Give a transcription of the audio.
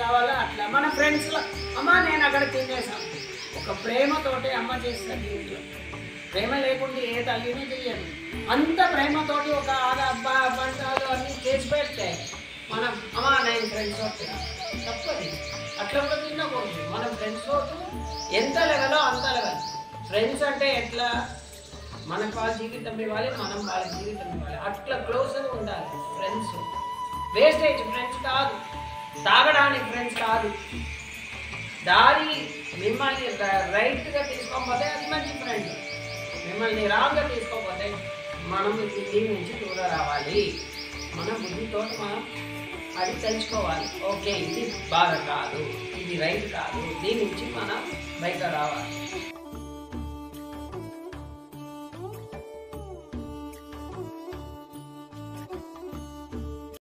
కావాలా అట్లా మన ఫ్రెండ్స్లో అమ్మ నేను అక్కడ తినేసాను ఒక ప్రేమతోటి అమ్మ చేస్తుంది ఇంట్లో ప్రేమ లేకుండా ఏ తల్లిని చెయ్యదు అంత ప్రేమతోటి ఒక అబ్బా బంటాలు అన్నీ చేసి పెడితే మనం అమ్మ నేను ఫ్రెండ్స్ వచ్చిన తప్పది అట్లా కూడా తినకూడదు మన ఫ్రెండ్స్ తోటి ఎంత లెవెలో అంత లెవెల్ ఫ్రెండ్స్ అంటే ఎట్లా మనకు వాళ్ళ జీవితం ఇవ్వాలి మనం వాళ్ళ జీవితం ఇవ్వాలి అట్లా క్లోజ్గా ఉండాలి ఫ్రెండ్స్ వేస్టేజ్ ఫ్రెండ్స్ కాదు తాగడానికి ఫ్రెండ్స్ కాదు దారి మిమ్మల్ని రైట్గా తీసుకోకపోతే అది మంచి ఫ్రెండ్ మిమ్మల్ని రాంగ్గా తీసుకోకపోతే మనం దీని నుంచి దూరం రావాలి మన బుద్ధితో మనం అది తెలుసుకోవాలి ఓకే ఇది బాగా కాదు ఇది రైట్ కాదు దీని నుంచి మనం బయట రావాలి